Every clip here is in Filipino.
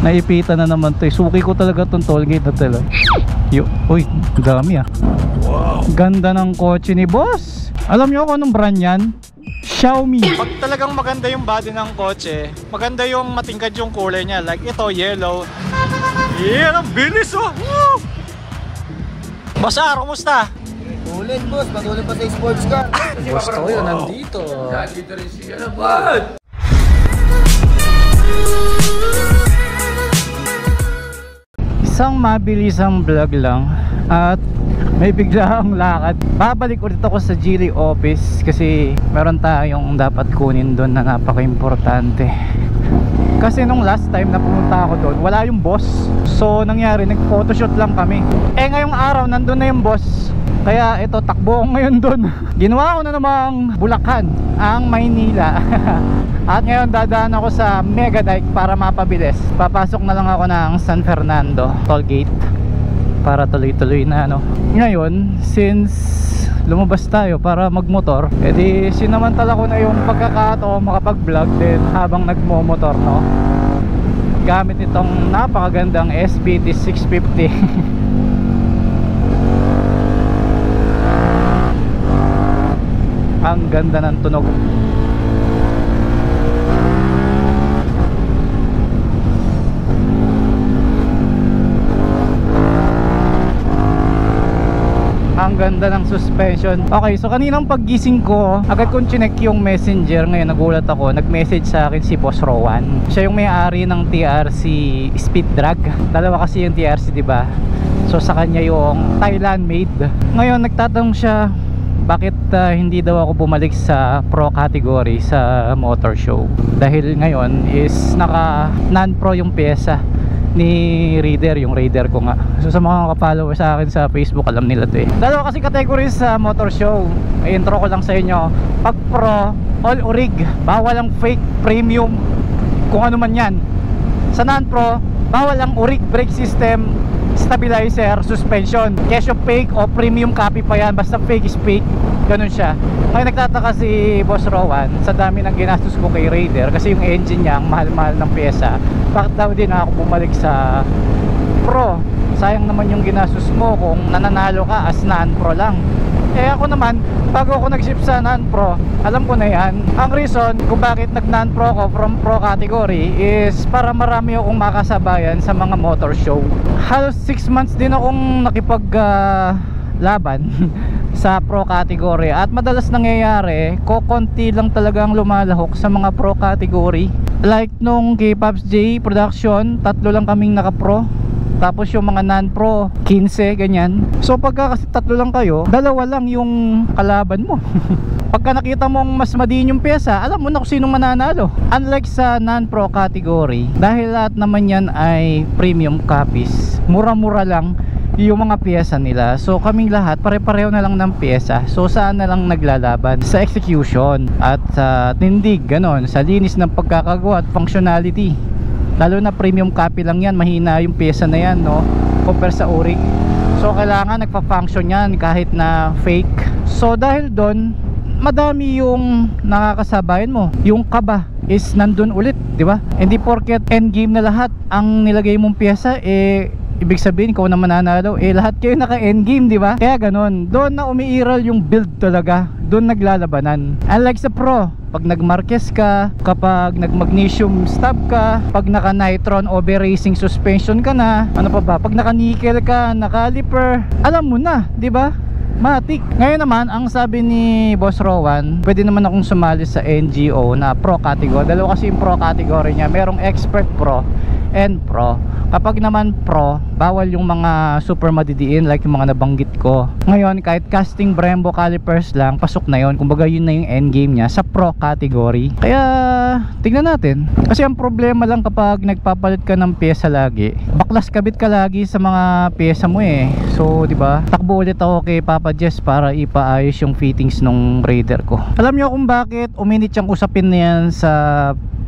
Naipitan na naman to. Suki ko talaga tong tollgate na tala. Uy, dami ah. Wow. Ganda ng kotse ni boss. Alam nyo kung anong brand yan? Xiaomi. Pag talagang maganda yung body ng kotse, maganda yung matingkad yung kulay niya. Like ito, yellow. Yeah, ang bilis oh. Woo! Boss, kumusta? Ulit boss, patuloy pa sa sports car. Boss ko yun, nandito. Nandito rin siya naman. Isang mabilisang vlog lang at may biglaang lakad. Babalik ulit ako sa Geely office kasi meron tayong dapat kunin doon na napaka-importante. Kasi nung last time na pumunta ako doon, wala yung boss. So nangyari, nag-photoshoot lang kami. Ngayong araw nandun na yung boss. Kaya ito, takbo ako ngayon doon. Ginawa ko na namang Bulacan, ang Maynila. At ngayon dadaan ako sa Megadike para mapabilis. Papasok na lang ako ng San Fernando Tollgate para tuloy-tuloy na ano. Ngayon, since lumabas tayo para magmotor, edi sinamantala ko na yung pagkakataon makapag-vlog din habang nagmo-motor, no? Gamit itong napakagandang SBT 650. Ang ganda ng tunog. Ang ganda ng suspension. Okay, so kaninang paggising ko, agad kong chinek yung messenger. Ngayon nagulat ako, nag-message sa akin si Boss Rowan. Siya yung may-ari ng TRC Speed Drag. Dalawa kasi yung TRC, diba? So sa kanya yung Thailand made. Ngayon nagtatanong siya, bakit hindi daw ako bumalik sa pro category sa motor show. Dahil ngayon is naka non-pro yung pyesa ni Raider, yung Raider ko nga. So sa mga kapollower sa akin sa Facebook, alam nila to eh. Dalawa kasi categories sa motor show. May intro ko lang sa inyo. Pag pro, all orig, bawal ang fake, premium, kung ano man yan. Sa non-pro, bawal ang orig, brake system, stabilizer, suspension. Kesyo fake o premium copy pa yan, basta fake is fake. Ganun siya. Ngayon nagtataka si Boss Rowan sa dami ng ginastos ko kay Raider kasi yung engine niya ang mahal-mahal ng pyesa. Bakit daw din ako bumalik sa pro? Sayang naman yung ginastos mo kung nananalo ka as non-pro lang. Ako naman, bago ako nag-ship sa non-pro, alam ko na yan. Ang reason kung bakit nag-non-pro ko from pro category is para marami akong makasabayan sa mga motor show. Halos 6 months din akong nakipaglaban sa pro category. At madalas nangyayari, kokonti lang talagang lumalahok sa mga pro category. Like nung kay Pops J Production, 3 lang kaming naka-pro. Tapos yung mga non-pro 15, ganyan. So pagka kasi 3 lang kayo, 2 lang yung kalaban mo. Pagka nakita mong mas madiin yung pyesa, alam mo na kung sinong mananalo. Unlike sa non-pro category, dahil lahat naman yan ay premium copies, mura-mura lang yung mga pyesa nila. So kaming lahat pare-pareho na lang ng pyesa. So saan na lang naglalaban? Sa execution at sa tindig, ganon, sa linis ng pagkakagawa at functionality. Lalo na premium copy lang yan, mahina yung pyesa na yan, no, compare sa orig. So kailangan nagpa-function yan kahit na fake. So dahil doon, madami yung nakakasabayan mo. Yung kaba is nandun ulit, di ba? Hindi porket endgame na lahat ang nilagay mong pyesa, ibig sabihin ikaw na mananalo. Lahat kayo naka endgame, di ba? Kaya ganun, doon na umiiral yung build talaga, doon naglalabanan. Unlike sa pro, pag nag-Marquez ka, kapag nag-magnesium stub ka, pag naka-nitron over racing suspension ka na, ano pa ba, pag naka-nickel ka, naka-caliper, alam mo na, di ba? Matik. Ngayon naman, ang sabi ni Boss Rowan, pwede naman akong sumali sa NGO na pro category. Dalawa kasi yung pro category niya, merong expert pro and pro. Kapag naman pro, bawal yung mga super madidiin like yung mga nabanggit ko. Ngayon, kahit casting Brembo calipers lang, pasok na yon. Kumbaga yun na yung endgame niya sa pro category. Kaya tignan natin. Kasi ang problema lang kapag nagpapalit ka ng pyesa lagi, baklas kabit ka lagi sa mga pyesa mo eh. So, di ba? Takbo ulit ako kay Papa Jess para ipaayos yung fittings nung Raider ko. Alam niyo kung bakit uminit yung usapin na yan sa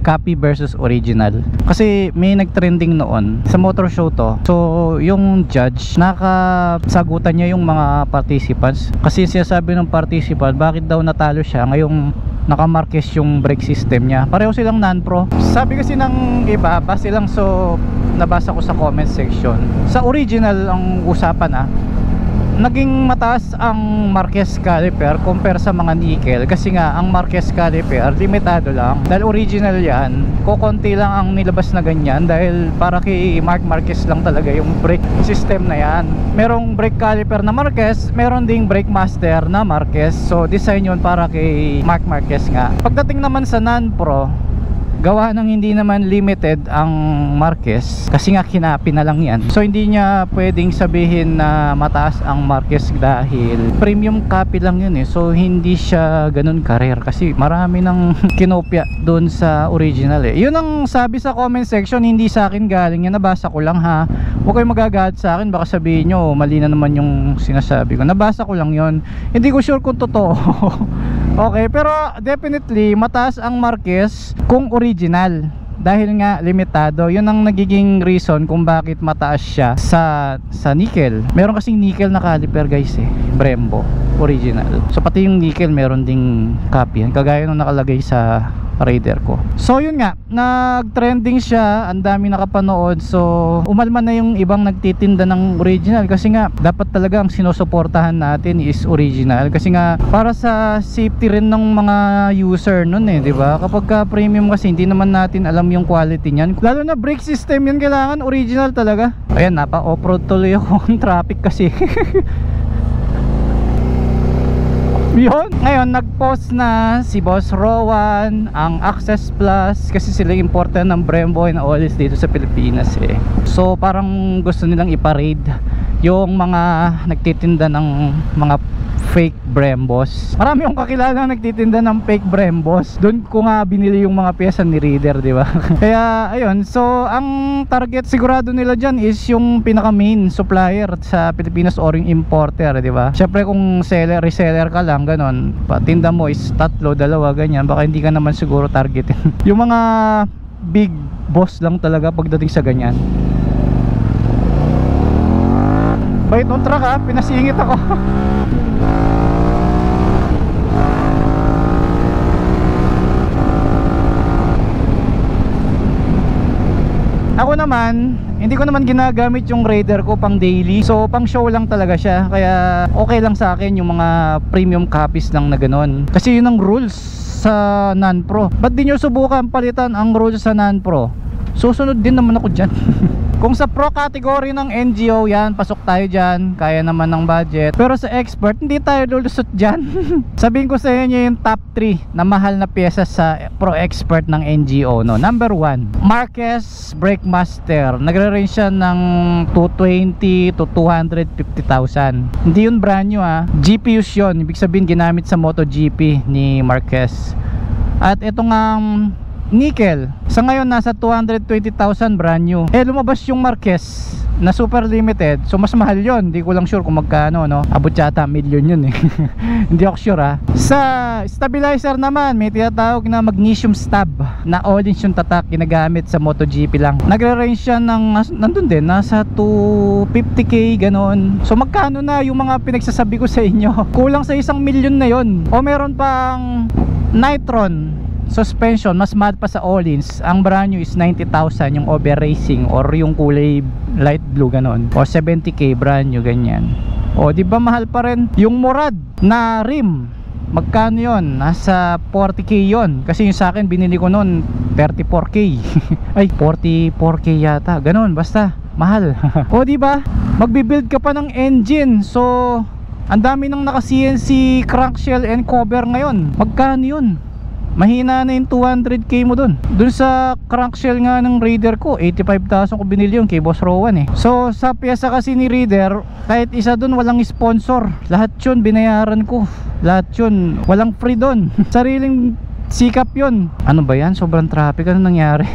copy versus original? Kasi may nagtrending noon sa motor show to. So yung judge, nakasagutan niya yung mga participants. Kasi sinasabi ng participant, bakit daw natalo siya ngayong naka-Marquez yung brake system niya. Pareho silang non-pro. Sabi kasi ng iba, base lang so nabasa ko sa comment section, sa original ang usapan naging mataas ang Marquez caliper compare sa mga nickel, kasi nga ang Marquez caliper limitado lang, dahil original yan, kokonti lang ang nilabas na ganyan, dahil para kay Mark Marquez lang talaga yung brake system na yan. Merong brake caliper na Marquez, meron ding brake master na Marquez, so design yun para kay Mark Marquez nga. Pagdating naman sa non-pro, gawa ng hindi naman limited ang Marquez, kasi nga kinapi na lang yan, so hindi niya pwedeng sabihin na mataas ang Marquez dahil premium copy lang yun so hindi siya ganun ka-rare, kasi marami ng kinopya doon sa original yun ang sabi sa comment section, hindi sa akin galing yan, nabasa ko lang ha, huwag kayong magagalit sa akin, baka sabihin nyo mali na naman yung sinasabi ko, nabasa ko lang yun, hindi ko sure kung totoo. Okay, pero definitely mataas ang Marquez kung original, dahil nga limitado. Yun ang nagiging reason kung bakit mataas siya sa nickel. Meron kasing nickel na caliper guys Brembo original, so pati yung nickel meron ding copy yan, kagaya nung nakalagay sa Raider ko. So yun nga, nag-trending siya, ang dami nakapanood, so umalma na yung ibang nagtitinda ng original, kasi nga dapat talaga ang sinusuportahan natin is original, kasi nga para sa safety rin ng mga user nun di ba? Kapag ka premium kasi hindi naman natin alam yung quality niyan, lalo na brake system yan, kailangan original talaga. Ayan, napa off-road tuloy ako ng traffic kasi. Yun, ngayon nag-post na si Boss Rowan ang Access Plus, kasi sila importer ng Brembo and Olis dito sa Pilipinas so parang gusto nilang iparade yung mga nagtitinda ng mga fake Brembos. Marami akong kakilala nagtitinda ng fake Brembos, doon ko nga binili yung mga pyesa ni Reader, di ba? Kaya ayun, so ang target sigurado nila dyan is yung pinaka main supplier sa Pilipinas or yung importer, di ba? Syempre kung seller, reseller ka lang ganon, patinda mo is tatlo, dalawa, ganyan, baka hindi ka naman siguro targetin. Yung mga big boss lang talaga pagdating sa ganyan. Bait on track pinasingit ako. Ako naman, hindi ko naman ginagamit yung Raider ko pang daily, so pang show lang talaga siya, kaya okay lang sa akin yung mga premium copies lang na ganon, kasi yun ang rules sa non-pro. Ba't di nyo subukan palitan ang rules sa non-pro? Susunod din naman ako dyan. Kung sa pro category ng NGO yan, pasok tayo dyan, kaya naman ng budget. Pero sa expert, hindi tayo lulusot dyan. Sabihin ko sa inyo yung top 3 na mahal na pyesa sa pro expert ng NGO, no? Number 1, Marquez Brake Master. Nagre-range siya ng 220 to 250,000. Hindi yun brand new GPUs yun, ibig sabihin ginamit sa MotoGP ni Marquez. At ito nga nickel, sa ngayon nasa 220,000 brand new. Lumabas yung Marquez na super limited, so mas mahal yon. Hindi ko lang sure kung magkano, no? Abot yata million yun hindi ako sure Sa stabilizer naman, may tinatawag na magnesium stab na all-in yung tatak, ginagamit sa MotoGP lang. Nagre-range siya ng nandun din, nasa 250k ganon. So magkano na yung mga pinagsasabi ko sa inyo? Kulang sa 1 million na yon. O meron pang Nitron suspension, mas mahal pa sa all-ins. Ang brand new is 90,000 yung over racing or yung kulay light blue ganon, o 70k brand new ganyan. O di ba mahal pa rin yung Murad na rim? Magkano yon? Nasa 40k yon, kasi yung sa akin binili ko noon 34k. Ay 44k yata, ganon, basta mahal. O di ba magbi-build ka pa ng engine, so ang dami nang naka CNC crankshell and cover ngayon. Magkano yun? Mahina na yung 200k mo dun sa crankshell nga ng Raider ko. 85,000 ko binili yun kay Boss Rowan So sa pyesa kasi ni Raider, kahit isa dun walang sponsor, lahat yun binayaran ko, lahat yun, walang free dun. Sariling sikap yun. Ano ba yan? Sobrang traffic. Ano nangyari?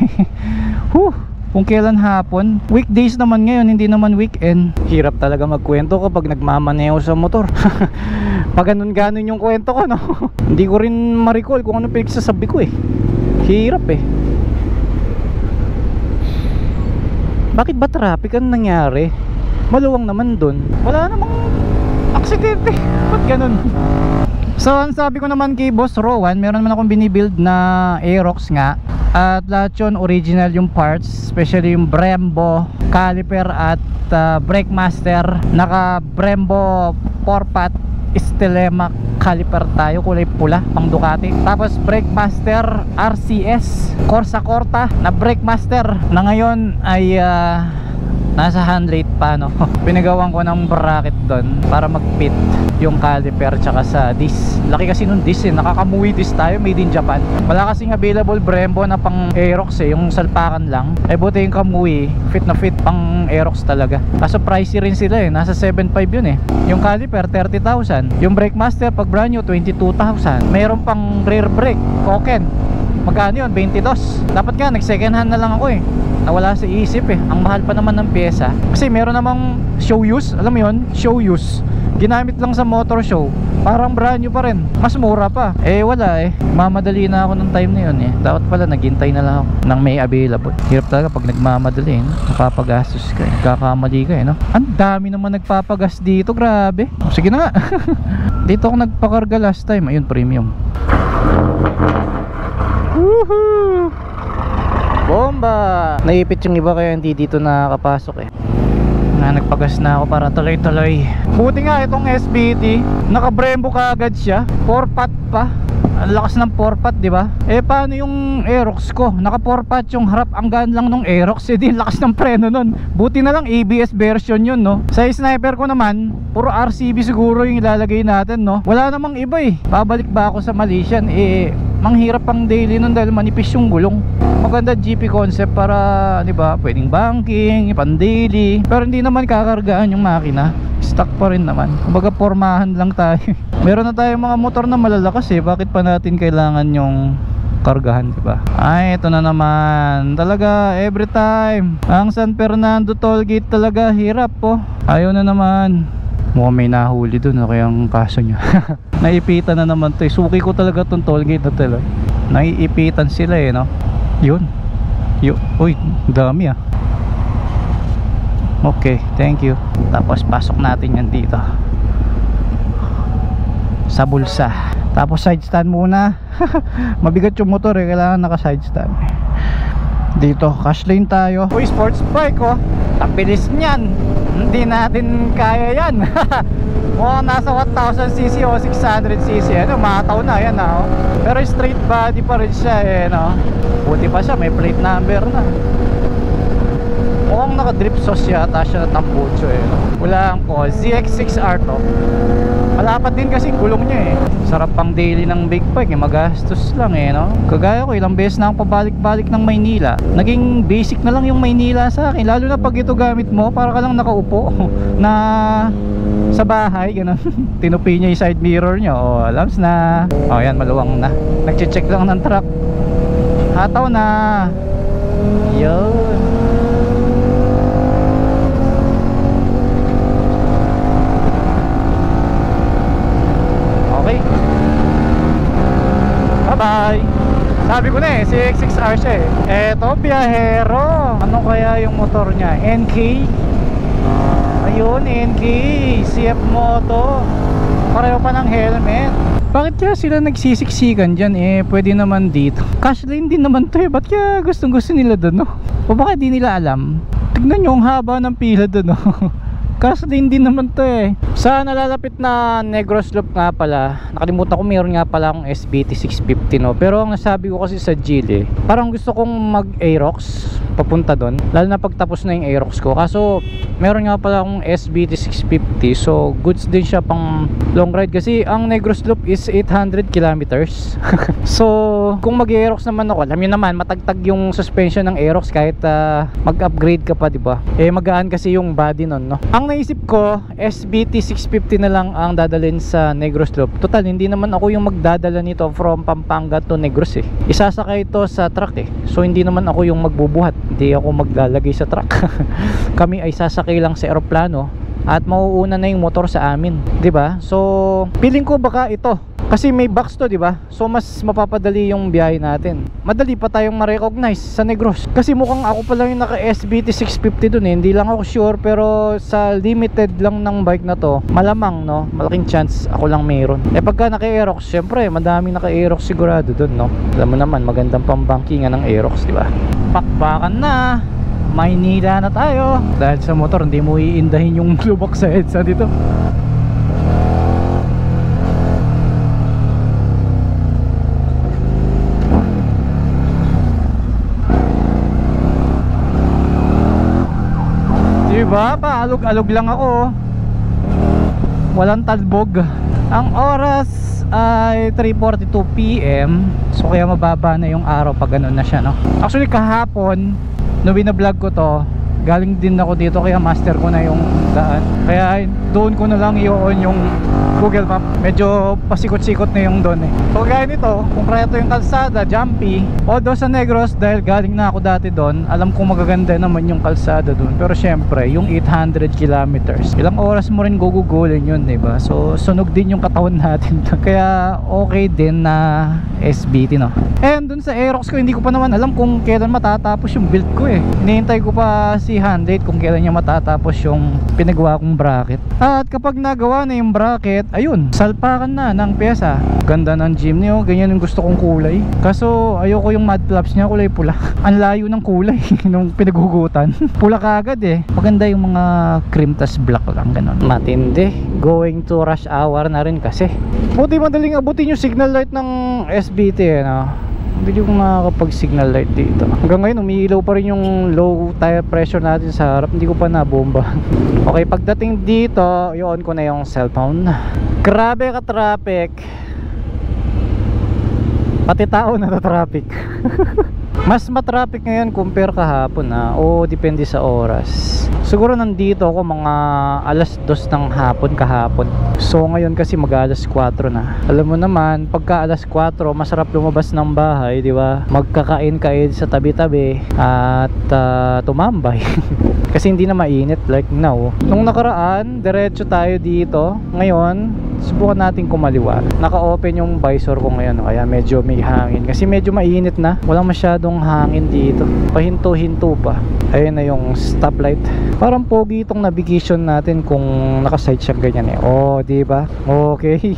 Kung kailan hapon, weekdays naman ngayon, hindi naman weekend. Hirap talaga magkwento kapag nagmamaneho sa motor. Pag ganun yung kwento ko, no? Hindi ko rin ma-recall kung ano pinagsasabi ko Hirap Bakit ba traffic? Ano nangyari? Maluwang naman dun. Wala namang aksidente. Ba't ganun? So ang sabi ko naman kay Boss Rowan, meron naman akong binibuild na Aerox nga. At lahat yun original yung parts, especially yung Brembo caliper at brake master. Naka Brembo 4-pot Stelema caliper tayo, kulay pula, pang Ducati. Tapos brake master RCS Corsa Corta na brake master na ngayon ay nasa 100 pa, no? Pinagawan ko ng bracket doon para mag-fit yung caliper tsaka sa disc. Laki kasi nung disc eh, nakakamuwi disc tayo, made in Japan. Wala kasing available Brembo na pang Aerox eh, yung salpakan lang. Eh buti yung kamuwi, fit na fit pang Aerox talaga. Kaso pricey rin sila eh, nasa 7.5 yun eh. Yung caliper 30,000, yung brake master pag brand new 22,000. Mayroon pang rear brake, Koken. Magkano yun? 22. Dapat nga nag second hand na lang ako eh, nawala sa isip eh. Ang mahal pa naman ng pyesa. Kasi meron namang show use, alam mo yun, show use, ginamit lang sa motor show, parang brand new pa rin, mas mura pa. Eh wala eh, mamadali na ako ng time na yun eh. Dapat pala naghintay na lang ako ng may available. Hirap talaga pag nagmamadali eh, no? Napapagastos ka eh, kakamali ka eh, no? Ang dami naman nagpapagas dito, grabe. Sige na nga. Dito ako nagpakarga last time, ayun premium. Woohoo! Bomba! Naipit yung iba kaya hindi dito nakakapasok eh. Nagpagas na ako para tuloy-tuloy. Buti nga itong SBT, naka Brembo kaagad siya, 4-pot pa. Ang lakas ng 4-pot, di ba? Eh paano yung Aerox ko? Naka 4-pot yung harap, ang gaan lang nung Aerox, eh di lakas ng preno nun. Buti na lang ABS version yun, no? Sa sniper ko naman, puro RCB siguro yung ilalagay natin, no? Wala namang iba eh. Babalik ba ako sa Malaysian? Eh manghirap pang daily nun dahil manipis yung gulong. Maganda GP concept para, di ba, pwedeng banking, pan daily. Pero hindi naman kakargaan yung makina, stock pa rin naman. Kumbaga pormahan lang tayo. Meron na tayong mga motor na malalakas eh, bakit pa natin kailangan yung kargahan, di ba? Ay, ito na naman. Talaga every time ang San Fernando tollgate talaga hirap po. Ayaw na naman. Mukhang may nahuli dun, kaya ang kaso nya. Naipitan na naman to eh. Suki ko talaga tong tollgate na talaga. Naiipitan sila eh, no? Yun. Uy, dami ah. Okay, thank you. Tapos pasok natin yan dito sa bulsa. Tapos side stand muna. Mabigat yung motor eh, kailangan naka side stand. Dito, cash lane tayo. Uy, sports bike oh. Tabilis niyan. Hindi natin kaya yan. Mukhang nasa 1000cc o 600cc. Ano, mataw na yan oh. Pero straight body pa rin siya eh, no? Buti pa siya, may plate number na. Mukhang naka-drip sauce yata siya na tambucho eh, no? Walaan ko, ZX6R to. Malapat din kasi gulong niya eh. Sarap pang daily ng big bike eh, magastos lang eh, no? Kagaya ko, ilang beses na akong pabalik-balik ng Maynila. Naging basic na lang yung Maynila sa akin. Lalo na pag ito gamit mo, para ka lang nakaupo na sa bahay, gano'n. Tinupi niya yung side mirror niya. O, alam na. O, yan, maluwang na. Nagche-check lang ng truck. Hataw na. Yun. Okay. Bye-bye. Sabi ko na eh, CX6R siya eh. Eto, biyahero. Ano kaya yung motor niya? NK? Ayun, NK, CF Moto. Pareho pa ng helmet. Bakit kaya sila nagsisiksikan dyan eh? Pwede naman dito. Cash lane din naman to eh. Ba't kaya gustong gusto nila doon, no? O baka di nila alam? Tignan nyo ang haba ng pila doon, no? Cash lane din naman to eh. Sa nalalapit na Negros Loop nga pala, nakalimutan ko, meron nga pala akong SBT 650, no? Pero ang nasabi ko kasi sa Gile, parang gusto kong mag Aerox papunta doon, lalo na pagtapos na yung Aerox ko. Kaso meron nga pala akong SBT 650, so goods din siya pang long ride kasi ang Negros Loop is 800 kilometers. So kung mag Aerox naman ako, alam nyo naman matagtag yung suspension ng Aerox kahit mag-upgrade ka pa, diba? Eh magaan kasi yung body nun, no? Ang naisip ko, SBT 650 na lang ang dadalhin sa Negros Loop. Total, hindi naman ako yung magdadala nito from Pampanga to Negros eh. Isasakay ito sa truck eh. So hindi naman ako yung magbubuhat, hindi ako maglalagay sa truck. Kami ay sasakay lang sa eroplano at mauuna na yung motor sa amin, 'di ba? So feeling ko baka ito kasi may box to, 'di ba? So mas mapapadali yung biyahe natin. Madali pa tayong ma-recognize sa Negros. Kasi mukhang ako pa lang yung naka SBT 650 dun eh. Hindi lang ako sure, pero sa limited lang ng bike na to, malamang no, malaking chance ako lang mayroon. Eh pagka naka Aerox, syempre madaming naka Aerox sigurado dun, no. Alam mo naman, magandang pambangkingan ng Aerox, 'di ba? Pakbakan na. Maynila na tayo. Dahil sa motor, hindi mo iindahin yung lubak sa EDSA dito. Diba? Paalog-alog lang ako. Walang talbog. Ang oras ay 3:42 PM. So kaya mababa na yung araw pag ganun na siya, no? Actually kahapon nung binablog ko to, galing din ako dito kaya master ko na yung daan. Kaya doon ko na lang i-on yung Google Map. Medyo pasikot-sikot na yung doon eh. So gaya nito, konkreto yung kalsada, jumpy. Although sa Negros, dahil galing na ako dati doon, alam kong magaganda naman yung kalsada doon. Pero syempre, yung 800 kilometers, ilang oras mo rin gugugulin yun, diba? So sunog din yung katawan natin doon. Kaya okay din na SBT, no? And doon sa Aerox ko, hindi ko pa naman alam kung kailan matatapos yung build ko eh. Hinihintay ko pa si Handate kung kailan niya matatapos yung pinagawa kong bracket. At kapag nagawa na yung bracket, ayun, salpakan na ng pyesa. Ganda ng gym niyo, ganyan yung gusto kong kulay. Kaso ayoko yung mud flaps niya, kulay pula. Ang layo ng kulay nung pinagugutan. Pula kagad eh. Maganda yung mga cream tas black lang, ganon. Matindi. Going to rush hour na rin kasi. Buti madaling abutin yung signal light ng SBT eh, no? Hindi ko makakapag signal light dito. Hanggang ngayon umiilaw pa rin yung low tire pressure natin sa harap. Hindi ko pa nabomba. Okay, pagdating dito, i-on ko na yung cellphone. Grabe ka traffic. Pati tao na traffic. Mas matraffic ngayon compare kahapon na. O depende sa oras. Siguro nandito ako mga alas 2 ng hapon kahapon. So ngayon kasi mag alas 4 na. Alam mo naman, pagka alas 4 masarap lumabas ng bahay, di ba? Magkakain-kain sa tabi-tabi at tumambay. Kasi hindi na mainit like now. Nung nakaraan, diretso tayo dito. Ngayon, subukan natin kumaliwa. Naka-open yung visor ko ngayon, kaya medyo may hangin. Kasi medyo mainit na. Walang masyadong hangin dito. Pahinto-hinto pa. Ayun na yung stoplight. Parang pogi itong navigation natin kung naka-side siya ganyan eh. Oh, di ba? Okay.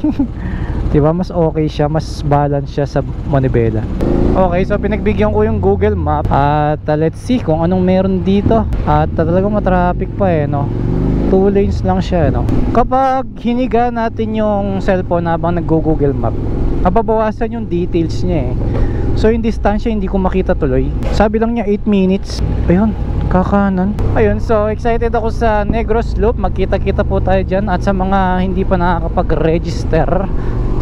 Di ba? Mas okay siya, mas balance siya sa Manibela. Okay, so pinagbigyan ko yung Google Map at let's see kung anong meron dito. At talagang matraffic pa eh, no? 2 lanes lang siya, no? Kapag hiniga natin yung cellphone habang nag-Google Map, mababawasan yung details niya eh. So yung distansya hindi ko makita tuloy. Sabi lang niya 8 minutes. Ayun, kakanan. Ayun, so excited ako sa Negros Loop. Magkita-kita po tayo dyan. At sa mga hindi pa nakakapag-register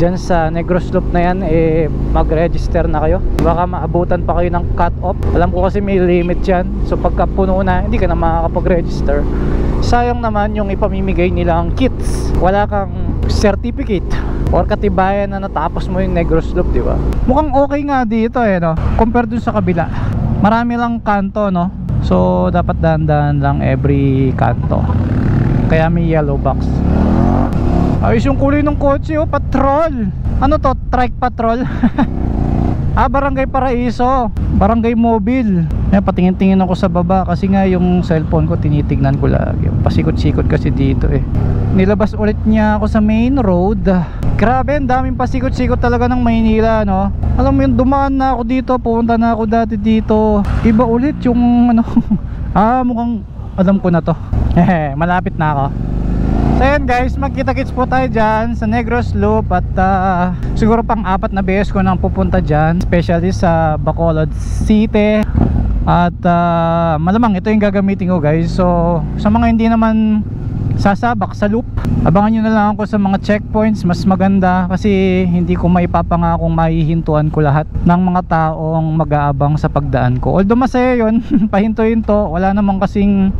dyan sa Negros Loop na yan, eh mag-register na kayo. Baka maabutan pa kayo ng cut-off. Alam ko kasi may limit yan. So pagka puno na, hindi ka na makakapag-register. Sayang naman yung ipamimigay nilang kits. Wala kang certificate or katibayan na natapos mo yung Negros Loop, di ba? Mukhang okay nga dito eh, no? Compare dun sa kabila. Marami lang kanto, no? So dapat dahan-dahan lang every kanto. Kaya may yellow box. Ayos yung kulay ng kotse, oh, patrol. Ano to? Trike patrol. Barangay Paraiso, Barangay Mobile. Patingin-tingin ako sa baba kasi nga yung cellphone ko tinitignan ko lagi. Pasikot-sikot kasi dito eh. Nilabas ulit niya ako sa main road. Grabe, ang daming pasikot-sikot talaga ng Maynila, no? Alam mo yun, dumaan na ako dito, pumunta na ako dati dito. Iba ulit yung ano. Mukhang alam ko na to. Malapit na ako. So yun guys, magkita-kits po tayo dyan sa Negros Loop. At siguro pang 4 na beses ko nang pupunta dyan, especially sa Bacolod City. At malamang ito yung gagamitin ko guys. So sa mga hindi naman sasabak sa loop, abangan nyo na lang ako sa mga checkpoints. Mas maganda kasi hindi ko maipapangakong mahihintuan ko lahat ng mga taong mag-aabang sa pagdaan ko. Although masaya yun, pahinto-hinto. Wala namang kasing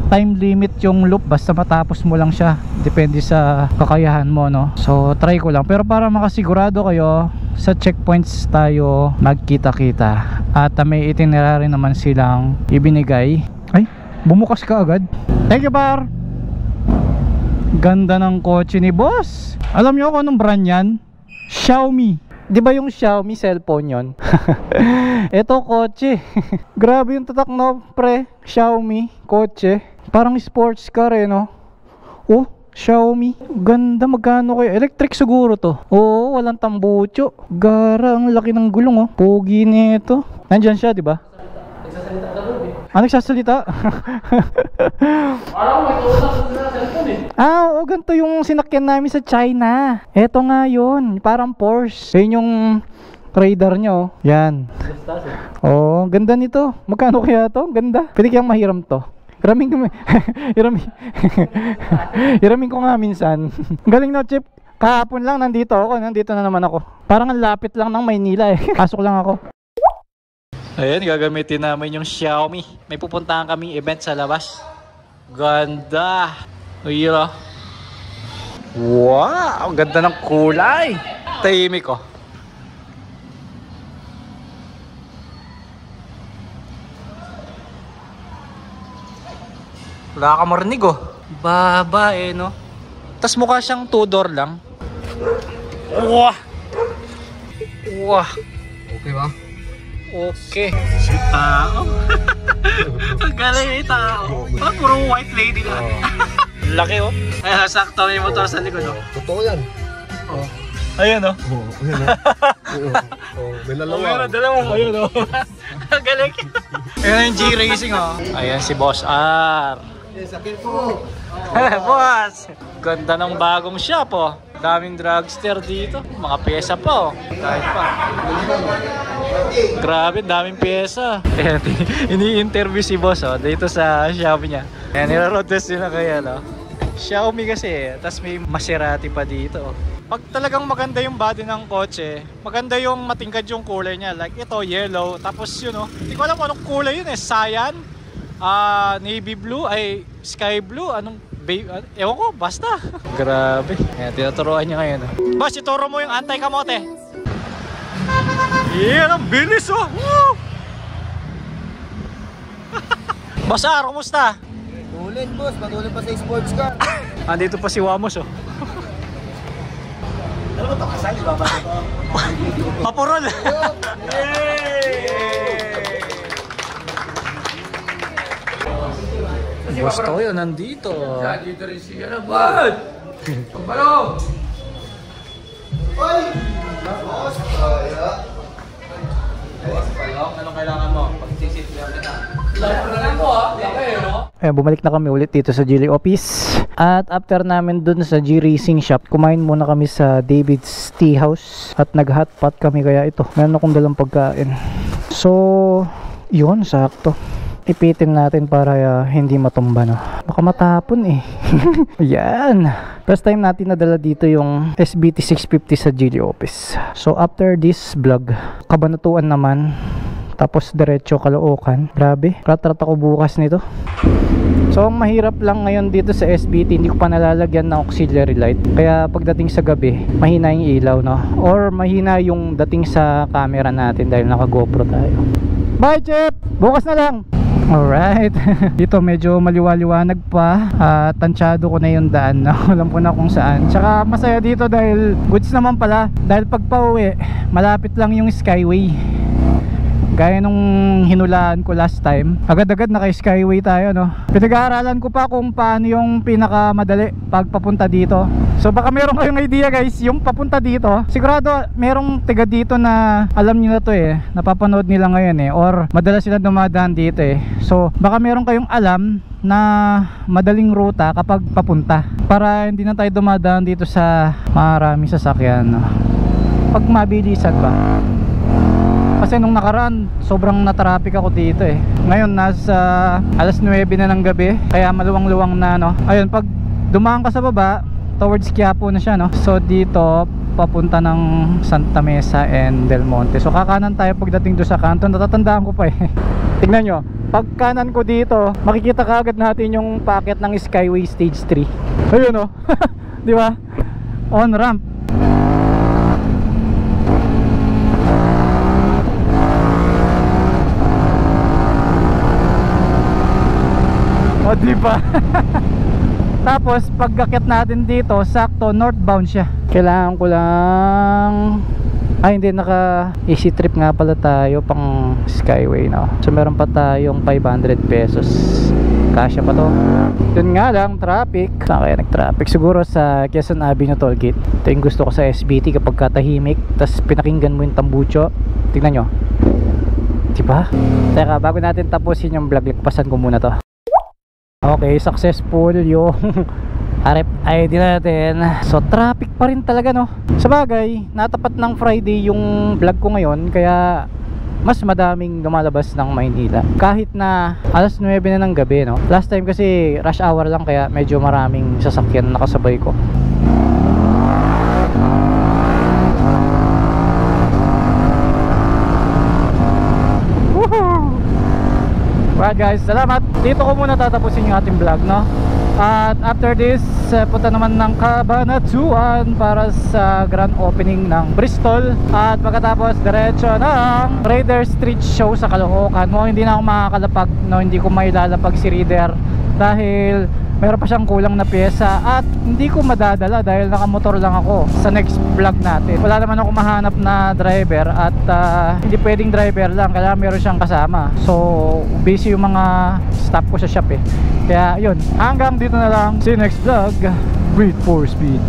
time limit yung loop, basta matapos mo lang siya. Depende sa kakayahan mo, no? So try ko lang. Pero para makasigurado kayo, sa checkpoints tayo magkita-kita. At may itinerary naman silang ibinigay. Ay, bumukas ka agad. Thank you, par. Ganda ng kotse ni boss. Alam niyo kung anong brand yan? Xiaomi. Di ba yung Xiaomi cellphone yon? Ito kotse. Grabe yung tatak, no, pre. Xiaomi kotse. Parang sports car eh, no? Oh, Xiaomi. Ganda. Magkano kayo? Electric siguro to. Oo, walang tambucho. Gara, ang laki ng gulong, oh. Pogi nito. Nandyan siya, di ba? Nagsasalita ka doon, eh. Ah, nagsasalita? Parang may tulang sa cellphone, eh. Ah, oo, ganito yung sinakyan namin sa China. Eto nga yun. Parang Porsche. Yun yung radar nyo, oh. Yan. Oo, ganda nito. Magkano kaya to? Ganda. Pwede kayang mahiram to. Hiramin ko, hiramin ko nga minsan. Galing, no, Chip. Kahapon lang nandito ako. Nandito na naman ako. Parang ang lapit lang ng Maynila, eh. Pasok lang ako. Ayan, gagamitin namin yung Xiaomi. May pupuntahan kaming event sa labas. Ganda. Ayun, oh. Wow, ganda ng kulay. Tahimik, oh. Wala ka marinig, oh. Baba, eh, no. Tas mukha siyang 2-door lang. Wah. Wah. Okay ba? Okay. Tao. Ang galing, tao. Parang puro white lady lang. Laki, oh. Ayan, sakto may motor sa likod, oh. Totoo yan. Oh. Ayan, oh. Oo, ayan o. May lalawa. Meron, dalawa. Ayun, oh. Ang galing. Ayan yung G-Racing, oh. Ayan si Boss R. Yes, akin po. Boss! Ganda ng bagong shop, oh. Daming drugstore dito. Mga pyesa pa, oh. Kahit pa. Grabe, daming pyesa. Ayan, ini-interview si Boss, oh. Dito sa shop niya. Ayan, nila-road test nila kaya, no. Xiaomi kasi, eh. Tapos may Maserati pa dito, oh. Pag talagang maganda yung body ng kotse, maganda yung matingkad yung kulay niya. Like ito, yellow. Tapos yun, oh. Hindi ko alam anong kulay yun, eh. Cyan, navy blue, ay sky blue, anong ewan ko, basta. Grabe. Ayan, tinuturuan niya ngayon, oh. Boss, ituro mo yung anti-kamote. Yan, ang bilis, oh. Woo! Boss R, kumusta? Ulit, boss. Patuloy pa sa sports car. Andito pa si Wamos, oh. Ano ba ito? Kasal, di ba? Papurol! Boss Toyo nandito. Nandito rin si ano, bud! Pagpalo! Oy! Boss, kaya. Boss, palo? Anong kailangan mo? Pag-sit lang kita. Kailangan mo, ha? Laki, no? Ayan, bumalik na kami ulit dito sa Geely office. At after namin dun sa G-Racing shop, kumain muna kami sa David's Tea House. At nag-hotpot kami, kaya ito, meron akong dalang pagkain. So, yun, sakto. Ipitin natin para hindi matumba, no? Baka matapon, eh. Yan. First time natin nadala dito yung SBT 650 sa Geely office. So, after this vlog, Kabanatuan naman. Tapos diretso Caloocan. Grabe, ratrat ako bukas nito. So ang mahirap lang ngayon dito sa SBT, hindi ko pa nalalagyan ng auxiliary light. Kaya pagdating sa gabi, mahina yung ilaw, no? Or mahina yung dating sa camera natin dahil naka GoPro tayo. Bye, Chip! Bukas na lang! Alright. Dito medyo maliwaliwanag pa. Tansyado ko na yung daan, no? Alam ko na kung saan. Tsaka masaya dito dahil goods naman pala. Dahil pag pauwi, malapit lang yung Skyway. Gaya nung hinulaan ko last time, agad-agad naka-Skyway tayo, no? Pinag-aaralan ko pa kung paano yung pinakamadali pag papunta dito. So baka meron kayong idea, guys, yung papunta dito. Sigurado merong tiga dito na alam niyo na to, eh. Napapanood nila ngayon, eh. Or madalas sila dumadaan dito, eh. So baka meron kayong alam na madaling ruta kapag papunta, para hindi na tayo dumadaan dito sa maraming sasakyan, no? Pag mabilisan pa. Kasi nung nakaraan, sobrang natraffic ako dito, eh. Ngayon, nasa alas 9 na ng gabi. Kaya maluwang-luwang na, no? Ayun, pag dumaan ka sa baba, towards Quiapo na siya, no? So dito, papunta ng Santa Mesa and Del Monte. So kakanan tayo pagdating doon sa kanto. Natatandaan ko pa, eh. Tignan nyo, pag kanan ko dito, makikita kaagad natin yung packet ng Skyway Stage 3. Ayun, no? Di ba? On ramp. O, diba? Tapos pagkakit natin dito, sakto northbound siya. Kailangan ko lang, ay hindi, naka easy trip nga pala tayo pang Skyway, no? So meron pa tayong 500 pesos. Kasya pa to. Yun nga lang, traffic. Saan kaya nag-traffic? Siguro sa Quezon Avenue Tollgate. Ito yung gusto ko sa SBT kapag katahimik, tas pinakinggan mo yung tambucho. Tingnan nyo, diba? Teka, bago natin tapusin yung vlog, likpasan ko muna to. Okay, successful yung RFID natin. So traffic pa rin talaga, no? Sabagay, natapat ng Friday yung vlog ko ngayon, kaya mas madaming lumalabas ng Maynila kahit na alas 9 na ng gabi, no? Last time kasi rush hour lang, kaya medyo maraming sasakyan nakasabay ko. Alright guys, salamat. Dito ko muna tatapusin yung ating vlog, no? At after this, punta naman ng Cabanatuan para sa grand opening ng Bristol. At pagkatapos, diretso ng Raider Street Show sa Caloocan. No, hindi na ako makakalapag, no? Hindi ko mailalapag si Raider dahil meron pa siyang kulang na pyesa at hindi ko madadala dahil nakamotor lang ako sa next vlog natin. Wala naman ako mahanap na driver at hindi pwedeng driver lang, kailangan meron siyang kasama. So busy yung mga staff ko sa shop eh. Kaya yun, hanggang dito na lang. See you next vlog. Breathe for speed.